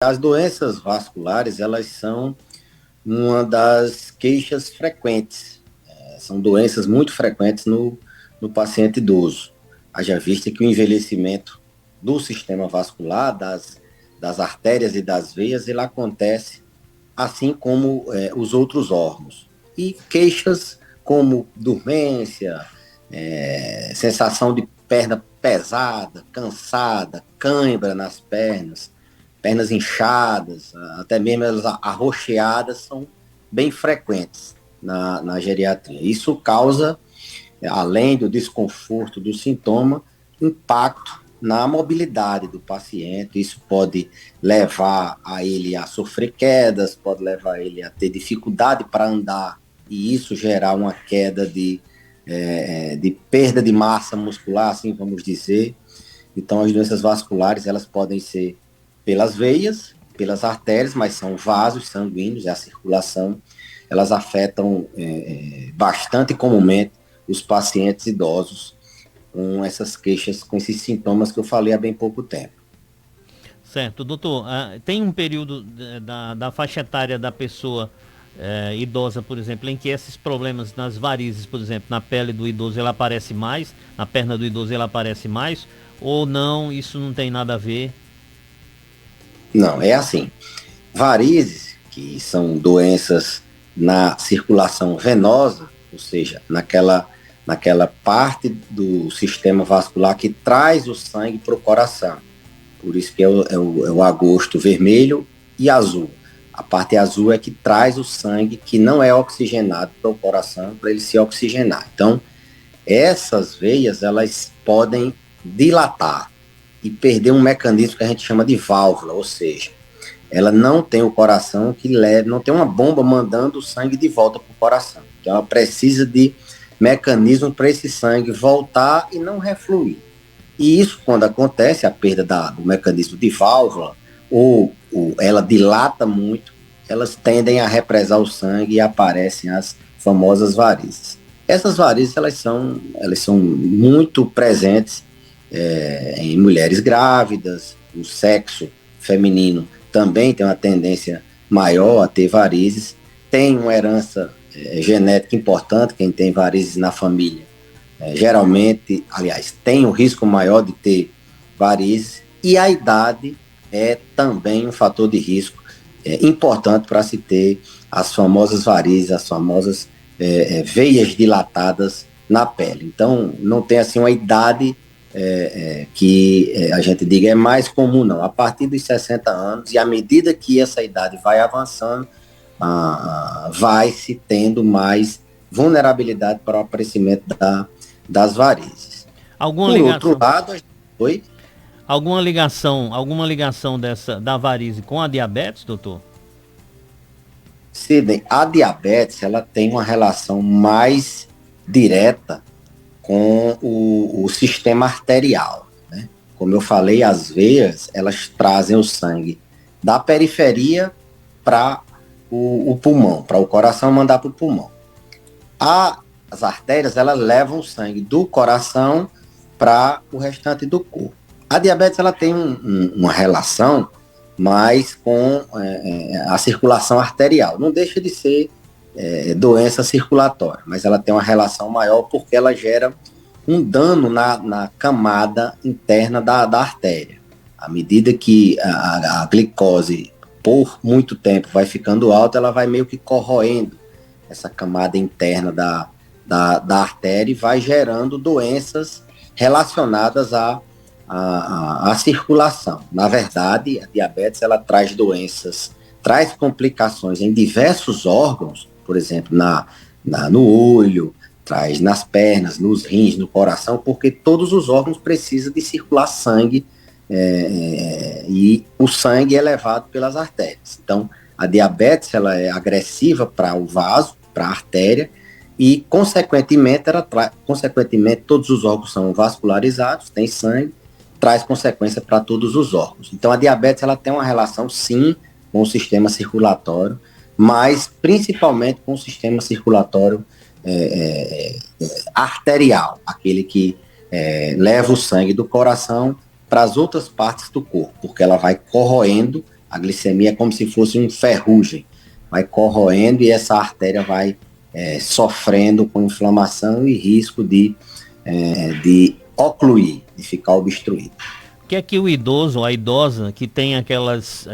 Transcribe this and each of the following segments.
As doenças vasculares, elas são uma das queixas frequentes. São doenças muito frequentes no paciente idoso. Haja vista que o envelhecimento do sistema vascular, das artérias e das veias, ele acontece assim como os outros órgãos. E queixas como dormência, sensação de perna pesada, cansada, cãibra nas pernas, pernas inchadas, até mesmo elas arroxeadas, são bem frequentes na geriatria. Isso causa, além do desconforto do sintoma, impacto na mobilidade do paciente. Isso pode levar a ele a sofrer quedas, pode levar ele a ter dificuldade para andar, e isso gerar uma queda de perda de massa muscular, assim vamos dizer. Então, as doenças vasculares, elas podem ser pelas veias, pelas artérias, mas são vasos sanguíneos, é a circulação. Elas afetam bastante comumente os pacientes idosos com essas queixas, com esses sintomas que eu falei há bem pouco tempo. Certo, doutor, tem um período da faixa etária da pessoa idosa, por exemplo, em que esses problemas nas varizes, por exemplo, na pele do idoso ela aparece mais, na perna do idoso ela aparece mais, ou não, isso não tem nada a ver? Não, é assim. Varizes, que são doenças na circulação venosa, ou seja, naquela parte do sistema vascular que traz o sangue para o coração. Por isso que é o agosto vermelho e azul. A parte azul é que traz o sangue que não é oxigenado para o coração, para ele se oxigenar. Então, essas veias, elas podem dilatar e perder um mecanismo que a gente chama de válvula, ou seja, ela não tem o coração que leva, não tem uma bomba mandando o sangue de volta para o coração. Então, ela precisa de mecanismo para esse sangue voltar e não refluir. E isso, quando acontece, a perda do mecanismo de válvula, ou ela dilata muito, elas tendem a represar o sangue e aparecem as famosas varizes. Essas varizes, elas são muito presentes em mulheres grávidas. O sexo feminino também tem uma tendência maior a ter varizes. Tem uma herança genética importante, quem tem varizes na família geralmente, aliás, tem um risco maior de ter varizes, e a idade é também um fator de risco importante para se ter as famosas varizes, as famosas veias dilatadas na pele. Então, não tem assim uma idade que a gente diga é mais comum, não. A partir dos 60 anos, e à medida que essa idade vai avançando, vai se tendo mais vulnerabilidade para o aparecimento das varizes. Alguma Por outro ligação? lado, oi? Alguma ligação da varize com a diabetes, doutor? Sidney, a diabetes, ela tem uma relação mais direta com o sistema arterial, né? Como eu falei, as veias, elas trazem o sangue da periferia para o pulmão, para o coração mandar para o pulmão. As artérias, elas levam o sangue do coração para o restante do corpo. A diabetes, ela tem uma relação mais com a circulação arterial. Não deixa de ser doença circulatória, mas ela tem uma relação maior porque ela gera um dano na camada interna da artéria. À medida que a glicose, por muito tempo, vai ficando alta, ela vai meio que corroendo essa camada interna da artéria e vai gerando doenças relacionadas à circulação. Na verdade, a diabetes, ela traz doenças, traz complicações em diversos órgãos, por exemplo, no olho, traz nas pernas, nos rins, no coração, porque todos os órgãos precisam de circular sangue e o sangue é levado pelas artérias. Então, a diabetes, ela é agressiva para o vaso, para a artéria, e, consequentemente, todos os órgãos são vascularizados, tem sangue, traz consequência para todos os órgãos. Então, a diabetes, ela tem uma relação, sim, com o sistema circulatório, mas principalmente com o sistema circulatório arterial, aquele que leva o sangue do coração para as outras partes do corpo, porque ela vai corroendo A glicemia é como se fosse um ferrugem, vai corroendo e essa artéria vai sofrendo com inflamação e risco de ocluir, de ficar obstruído. O que é que o idoso ou a idosa que tem aquelas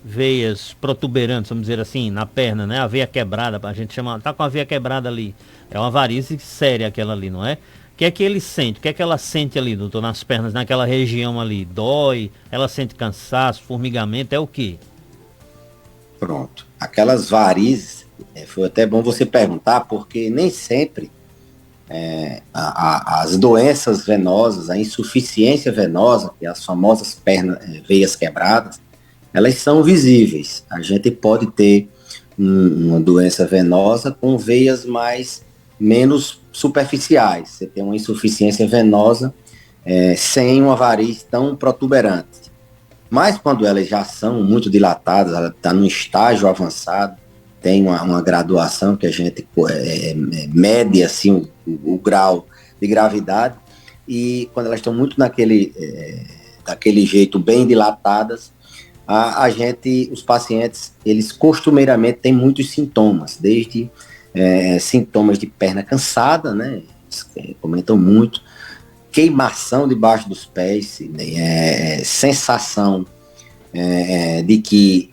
veias protuberantes, vamos dizer assim, na perna, né? A veia quebrada, a gente chama, tá com a veia quebrada ali. É uma varize séria aquela ali, não é? O que é que ele sente? O que é que ela sente ali, doutor, nas pernas, naquela região ali? Dói? Ela sente cansaço, formigamento? É o quê? Pronto. Aquelas varizes, foi até bom você perguntar, porque nem sempre as doenças venosas, a insuficiência venosa, que é as famosas veias quebradas, elas são visíveis. A gente pode ter uma doença venosa com veias menos superficiais. Você tem uma insuficiência venosa sem uma variz tão protuberante. Mas quando elas já são muito dilatadas, ela está num estágio avançado, tem uma graduação que a gente mede assim, o grau de gravidade, e quando elas estão muito daquele jeito bem dilatadas, os pacientes, eles costumeiramente têm muitos sintomas, desde sintomas de perna cansada, né? Eles comentam muito, queimação debaixo dos pés, sensação de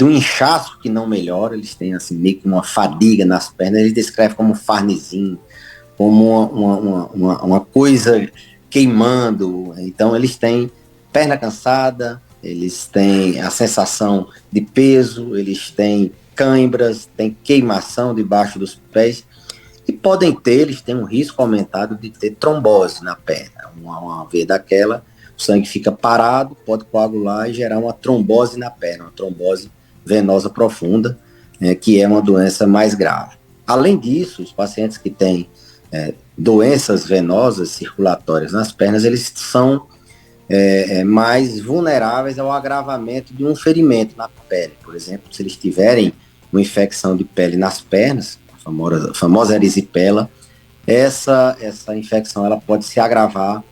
um inchaço que não melhora. Eles têm assim, meio que uma fadiga nas pernas, eles descrevem como farnezinho, como uma coisa queimando. Então eles têm perna cansada, eles têm a sensação de peso, eles têm cãibras, têm queimação debaixo dos pés, e eles têm um risco aumentado de ter trombose na perna. Uma veia daquela, o sangue fica parado, pode coagular e gerar uma trombose na perna, uma trombose venosa profunda, que é uma doença mais grave. Além disso, os pacientes que têm doenças venosas circulatórias nas pernas, eles são mais vulneráveis ao agravamento de um ferimento na pele. Por exemplo, se eles tiverem uma infecção de pele nas pernas, a famosa erisipela, essa infecção ela pode se agravar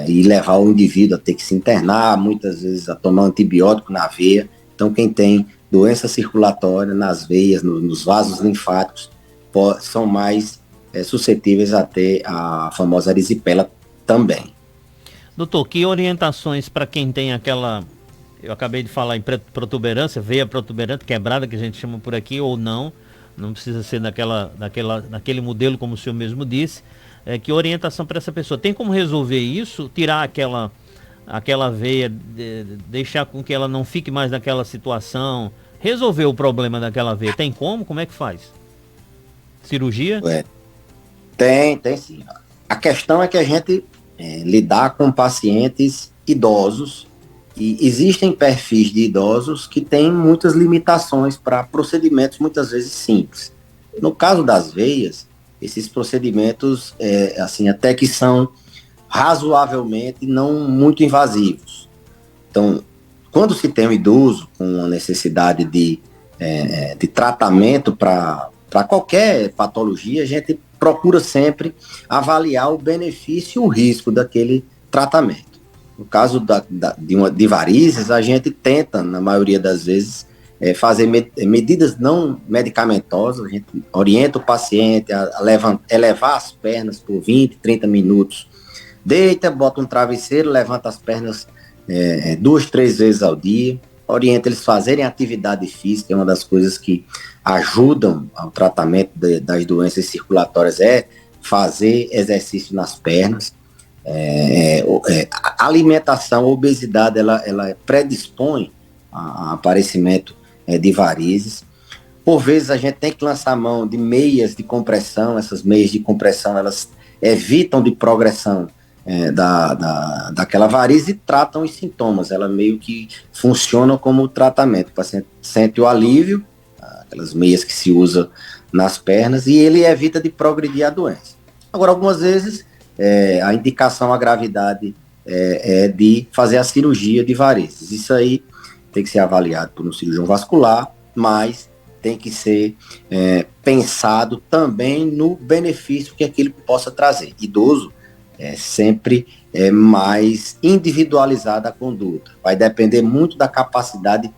e levar o indivíduo a ter que se internar, muitas vezes a tomar antibiótico na veia. Então, quem tem doença circulatória nas veias, nos vasos linfáticos, são mais suscetíveis a ter a famosa erisipela também. Doutor, que orientações para quem tem aquela, eu acabei de falar em protuberância, veia protuberante quebrada, que a gente chama por aqui, ou não precisa ser daquele modelo, como o senhor mesmo disse, que orientação para essa pessoa? Tem como resolver isso? Tirar aquela veia, deixar com que ela não fique mais naquela situação, resolver o problema daquela veia? Tem como? Como é que faz? Cirurgia? Tem sim. A questão é que a gente lidar com pacientes idosos, e existem perfis de idosos que têm muitas limitações para procedimentos muitas vezes simples. No caso das veias, esses procedimentos assim, até que são razoavelmente não muito invasivos. Então, quando se tem um idoso com a necessidade de tratamento para qualquer patologia, a gente procura sempre avaliar o benefício e o risco daquele tratamento. No caso de varizes, a gente tenta, na maioria das vezes, fazer medidas não medicamentosas. A gente orienta o paciente a elevar as pernas por 20, 30 minutos. Deita, bota um travesseiro, levanta as pernas 2, 3 vezes ao dia. Orienta eles a fazerem atividade física, é uma das coisas que ajudam ao tratamento das doenças circulatórias, fazer exercício nas pernas. A alimentação, a obesidade, ela predispõe a aparecimento de varizes. Por vezes a gente tem que lançar mão de meias de compressão. Essas meias de compressão, elas evitam de progressão daquela varize e tratam os sintomas. Elas meio que funcionam como tratamento. O paciente sente o alívio, aquelas meias que se usa nas pernas, e ele evita de progredir a doença. Agora, algumas vezes a indicação à gravidade é de fazer a cirurgia de varizes. Isso aí tem que ser avaliado por um cirurgião vascular, mas tem que ser pensado também no benefício que aquilo possa trazer. Idoso, sempre mais individualizada a conduta. Vai depender muito da capacidade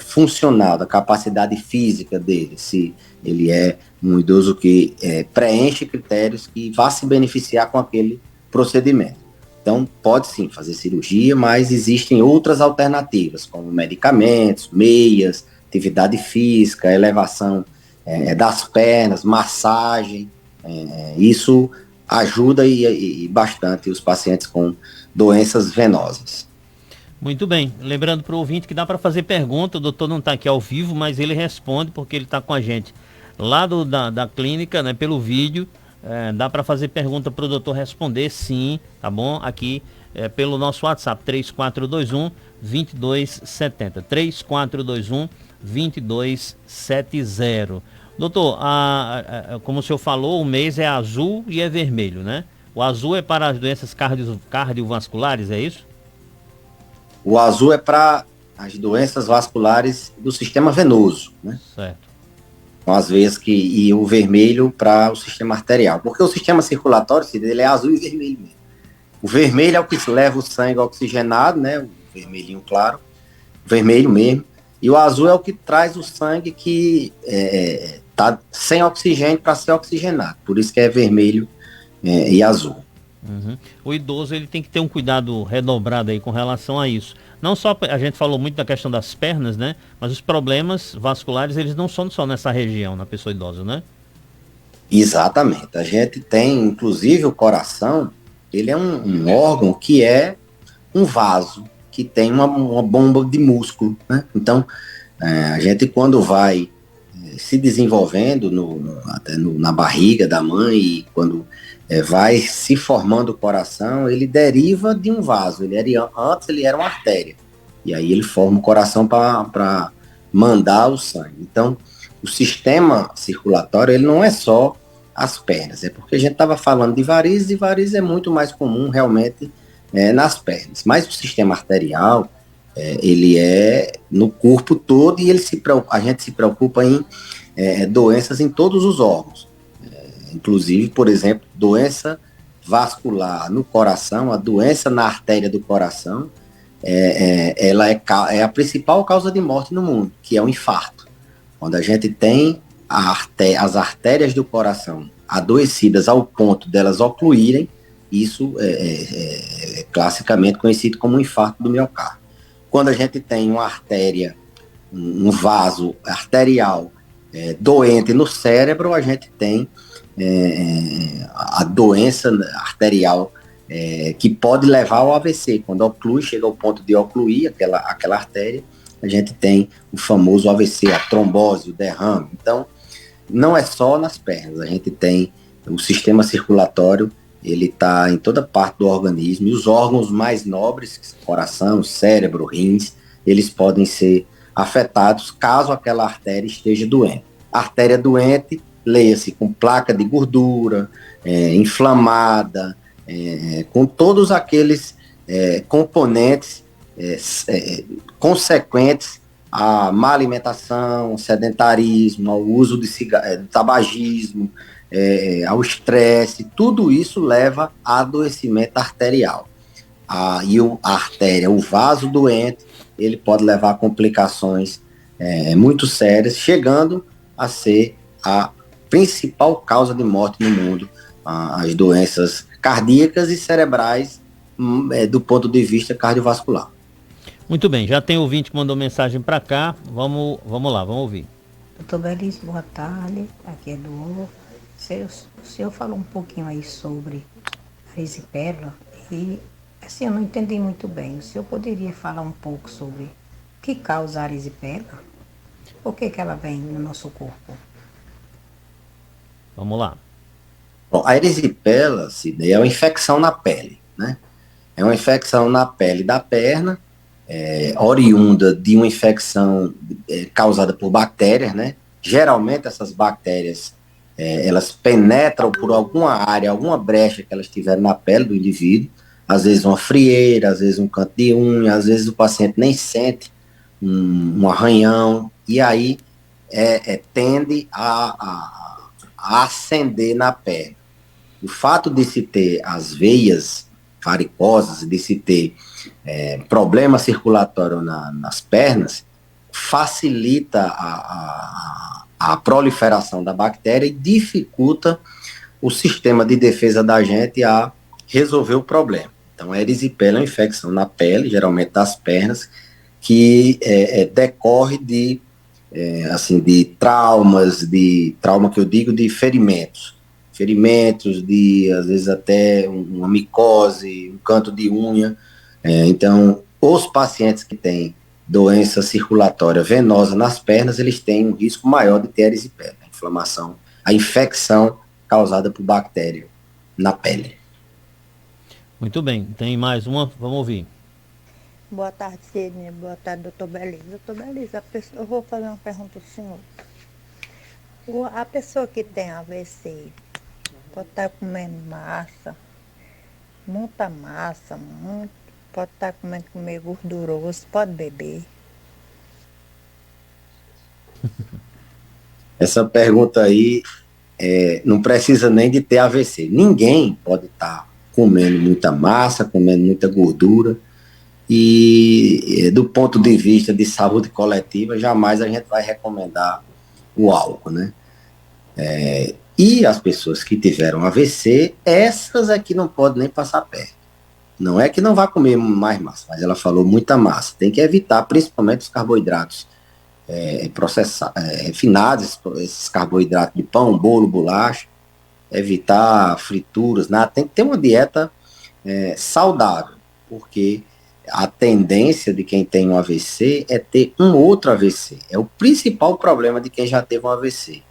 funcional, da capacidade física dele, se ele é um idoso que preenche critérios que vá se beneficiar com aquele procedimento. Então, pode sim fazer cirurgia, mas existem outras alternativas, como medicamentos, meias, atividade física, elevação das pernas, massagem. Isso ajuda e bastante os pacientes com doenças venosas. Muito bem. Lembrando para o ouvinte que dá para fazer pergunta, o doutor não está aqui ao vivo, mas ele responde porque ele está com a gente lá da clínica, né, pelo vídeo. Dá para fazer pergunta para o doutor responder, sim, tá bom? Aqui pelo nosso WhatsApp, 3421-2270. 3421-2270. Doutor, como o senhor falou, o mês é azul e é vermelho, né? O azul é para as doenças cardiovasculares, é isso? O azul é para as doenças vasculares do sistema venoso, né? Certo. Com as veias e o vermelho para o sistema arterial. Porque o sistema circulatório, ele é azul e vermelho mesmo. O vermelho é o que leva o sangue oxigenado, né? O vermelhinho claro, vermelho mesmo. E o azul é o que traz o sangue que está sem oxigênio para ser oxigenado. Por isso que é vermelho e azul. Uhum. O idoso ele tem que ter um cuidado redobrado aí com relação a isso. Não só a gente falou muito da questão das pernas, né? Mas os problemas vasculares eles não são só nessa região na pessoa idosa, né? Exatamente. A gente tem, inclusive, o coração. Ele é um órgão que é um vaso que tem uma bomba de músculo, né? Então, a gente quando vai se desenvolvendo até na barriga da mãe e quando vai se formando o coração, ele deriva de um vaso. Antes ele era uma artéria. E aí ele forma o coração para mandar o sangue. Então, o sistema circulatório, ele não é só as pernas. É porque a gente estava falando de varizes, e varizes é muito mais comum realmente nas pernas. Mas o sistema arterial, ele é no corpo todo e a gente se preocupa em doenças em todos os órgãos. Inclusive, por exemplo, doença vascular no coração, a doença na artéria do coração, ela é a principal causa de morte no mundo, que é o infarto. Quando a gente tem as artérias do coração adoecidas ao ponto delas ocluírem, isso é classicamente conhecido como um infarto do miocárdio. Quando a gente tem uma artéria, um vaso arterial doente no cérebro, a gente tem a doença arterial que pode levar ao AVC. Quando oclui, chega ao ponto de ocluir aquela artéria, a gente tem o famoso AVC, a trombose, o derrame. Então, não é só nas pernas, a gente tem o sistema circulatório, ele está em toda parte do organismo, e os órgãos mais nobres, coração, cérebro, rins, eles podem ser afetados caso aquela artéria esteja doente. A artéria doente, leia-se com placa de gordura, inflamada, com todos aqueles componentes consequentes à má alimentação, sedentarismo, ao uso de tabagismo, ao estresse. Tudo isso leva a adoecimento arterial. A artéria, o vaso doente, ele pode levar a complicações muito sérias, chegando a ser a principal causa de morte no mundo, as doenças cardíacas e cerebrais do ponto de vista cardiovascular. Muito bem, já tem ouvinte que mandou mensagem para cá, vamos lá, vamos ouvir. Doutor Belício, boa tarde, aqui é do o senhor falou um pouquinho aí sobre a erisipela e assim, eu não entendi muito bem. O senhor poderia falar um pouco sobre o que causa a erisipela? Por que ela vem no nosso corpo? Vamos lá. Bom, a erisipela, Sidney, é uma infecção na pele, né? É uma infecção na pele da perna, oriunda de uma infecção causada por bactérias, né? Geralmente essas bactérias, elas penetram por alguma área, alguma brecha que elas tiveram na pele do indivíduo, às vezes uma frieira, às vezes um canto de unha, às vezes o paciente nem sente um arranhão, e aí tende a acender na pele. O fato de se ter as veias varicosas, de se ter problema circulatório nas pernas, facilita a proliferação da bactéria e dificulta o sistema de defesa da gente a resolver o problema. Então, a erisipela é uma infecção na pele, geralmente das pernas, que decorre de traumas, de trauma que eu digo de ferimentos, de às vezes até uma micose, um canto de unha. Então, os pacientes que têm doença circulatória venosa nas pernas, eles têm um risco maior de ter erisipela, a inflamação, a infecção causada por bactéria na pele. Muito bem, tem mais uma, vamos ouvir. Boa tarde, Sidney. Boa tarde, doutor Belisa. Doutor Belisa, eu vou fazer uma pergunta ao senhor. A pessoa que tem AVC pode estar comendo massa, muita massa, pode estar comendo meio gorduroso, pode beber? Essa pergunta aí não precisa nem de ter AVC. Ninguém pode estar comendo muita massa, comendo muita gordura. E do ponto de vista de saúde coletiva, jamais a gente vai recomendar o álcool, né? E as pessoas que tiveram AVC, essas aqui não podem nem passar perto. Não é que não vai comer mais massa, mas ela falou muita massa. Tem que evitar, principalmente os carboidratos refinados, esses carboidratos de pão, bolo, bolacha, evitar frituras, nada. Tem que ter uma dieta saudável, porque a tendência de quem tem um AVC é ter um outro AVC. É o principal problema de quem já teve um AVC.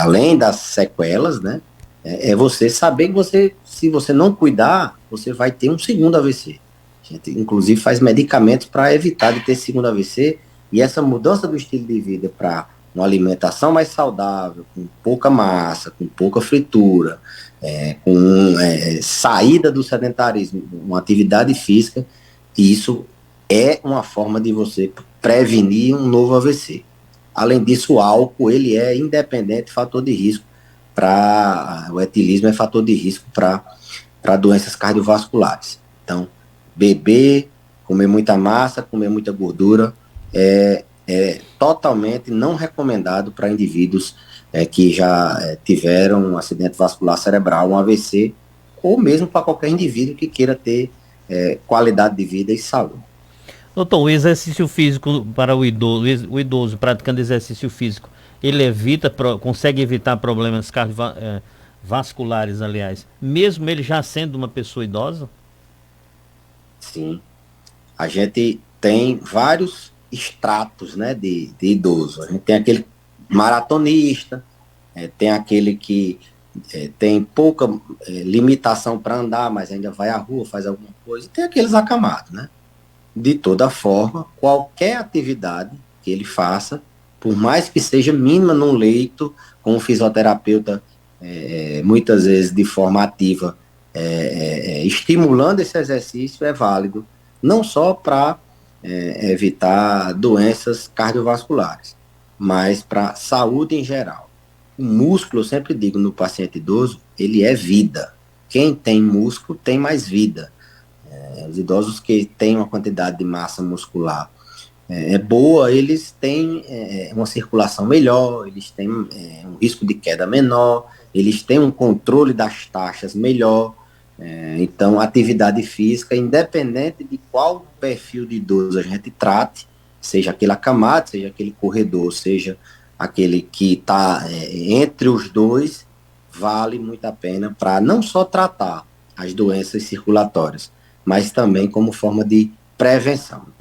Além das sequelas, né? É você saber que se você não cuidar, você vai ter um segundo AVC. A gente, inclusive, faz medicamentos para evitar de ter segundo AVC, e essa mudança do estilo de vida para uma alimentação mais saudável, com pouca massa, com pouca fritura, com saída do sedentarismo, uma atividade física, e isso é uma forma de você prevenir um novo AVC. Além disso, o álcool, ele é independente fator de risco o etilismo é fator de risco para doenças cardiovasculares. Então, beber, comer muita massa, comer muita gordura é totalmente não recomendado para indivíduos que já tiveram um acidente vascular cerebral, um AVC, ou mesmo para qualquer indivíduo que queira ter qualidade de vida e saúde. Doutor, o exercício físico para o idoso praticando exercício físico, ele consegue evitar problemas cardiovasculares, aliás, mesmo ele já sendo uma pessoa idosa? Sim. A gente tem vários estratos, né, de idoso. A gente tem aquele maratonista, tem aquele que tem pouca limitação para andar, mas ainda vai à rua, faz alguma coisa, e tem aqueles acamados, né? De toda forma, qualquer atividade que ele faça, por mais que seja mínima num leito, com um fisioterapeuta, muitas vezes de forma ativa, estimulando esse exercício, é válido, não só para evitar doenças cardiovasculares, mas para saúde em geral. O músculo, eu sempre digo no paciente idoso, ele é vida. Quem tem músculo tem mais vida. Os idosos que têm uma quantidade de massa muscular boa, eles têm uma circulação melhor, eles têm um risco de queda menor, eles têm um controle das taxas melhor. Então, a atividade física, independente de qual perfil de idoso a gente trate, seja aquele acamado, seja aquele corredor, seja aquele que está entre os dois, vale muito a pena para não só tratar as doenças circulatórias, mas também como forma de prevenção.